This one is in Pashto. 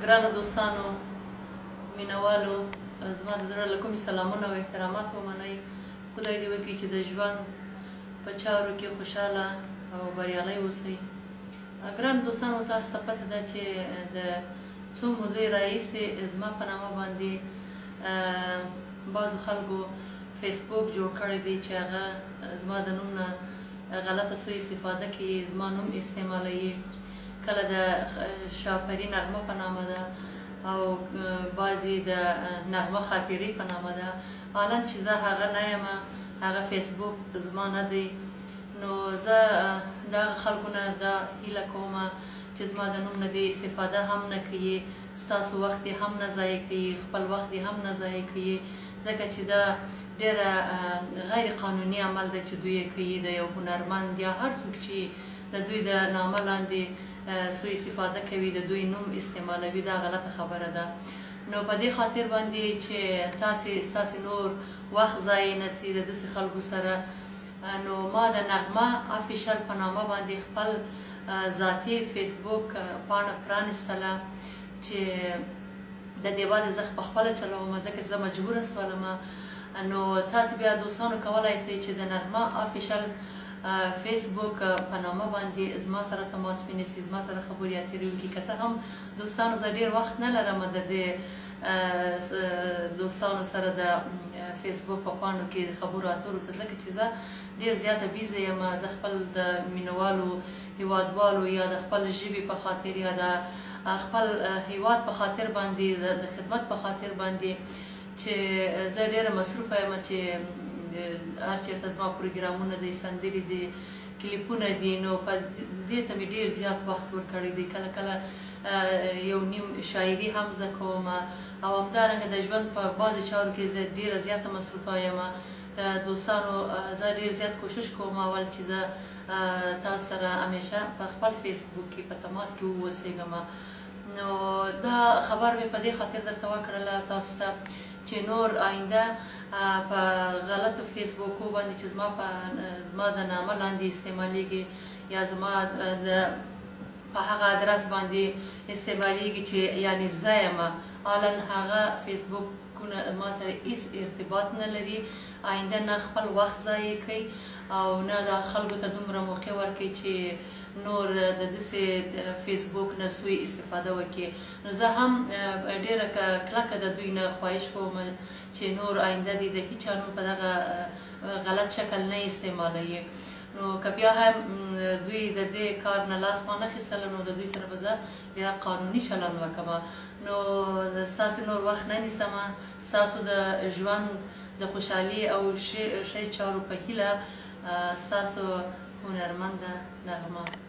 ګرانو دوستانو، مینوالو، زما د زړه له کومې سلامونه او احترامات ومنئ. خدای دې وکړي چې د ژوند په چارو کې خوشحاله او بریالي اوسئ. ګرانو دوستانو، تاسو ته پته ده چې د څو مودې راهیسې زما په نامه باندې بعضو خلکو فیسبوک جوړ کړی دی چې هغه زما د نوم نه غلطه سوء استفاده کوي، زما نوم استعمالوي. کله د شاپري نغمه په نامه ده او بعضې د نغمه خاپیري په نامه ده. حالا چې زه هغه نه یم، هغه فیسبوک زما نه دی. نو زه د هغه خلکو نه دا هیله کومه چې زما د نوم نه دې استفاده هم نه کوي، ستاسو وخت یې هم نه ضایع کوي، خپل وخت یې هم نه ضایع کوي، ځکه چې دا ډېره غیر قانوني عمل دی چې دوی یې کوي. د یو هنرمند یا هر څوک چې د دوی د نامه لاندې سوء استفاده کوي، د دوی نوم استعمالوي، دا غلطه خبره ده. نو په دې خاطر باندې چې ستاسې نور وخت ضایع نه سي د داسې خلکو سره، نو ما د نغمه افیشل په نامه باندې خپل ذاتي فیسبوک پاڼه پرانستله چې د دې باندې زه پخپله چلوم، ځکه چې زه مجبوره سولم. نو تاسو بیا دوستانو کولی شئ چې د نغمه افیشل فیسبوک په نامه باندې زما سره تماس ونیسئ، زما سره خبرې اترې وکړي. که څه هم دوستانو زه ډېر وخت نه لرم د دې دوستانو سره د فیسبوک په پاڼو کې خبرو اترو ته، ځکه چې زه ډېر زیاته بیزه یم. زه خپل د مینوالو هیوادوالو یا د خپل ژبې په خاطر یا د خپل هیواد په خاطر باندې د خدمت په خاطر باندې چې زه ډېره مصروفه یم، چې هر چېرته زما پروګرامونه دي، سندرې دي، کلیپونه دي، نو په دې ته مې ډېر زیات وخت ورکړی دی. کله کله یو نیم شاعري هم زه کوم او همدارنګه د ژوند په بعضې چارو کې زه ډېره زیاته مصروفه یم. د دوستانو زه ډېر زیات کوشش کوم اول چې زه تاسو سره همیشه په خپل فیسبوک کې په تماس کې واوسېږم. نو دا خبر مې په دې خاطر درته وکړله تاسو ته چې نور آینده په غلطو فیسبوکو باندې چې زما د نامه لاندې استعمالیږي یا زما په هغه ادرس باندې استعمالیږي چې یعنې زه یم، حالا هغه فیسبوکونه ما سره هېڅ ارتباط نه لري. آینده نه خپل وخت ضایع کوي او نه د خلکو ته دومره موقع ورکوي چې نور د داسې فیسبوک نه سوء استفاده وکړي. نو زه هم ډېره کلکه د دوی نه خواهش کوم چې نور آینده دې د هېچا نوم په دغه غلط شکل نه استعمالوي. نو که بیا هم دوی د دې کار نه لاس وانخیستله، نو د دوی سره به زه بیا قانوني چلند وکړم. نو ستاسې نور وخت نه نیسم. ستاسو د ژوند د خوشحالي او ښې چارو په هیله ستاسو هنرمنده نغمه.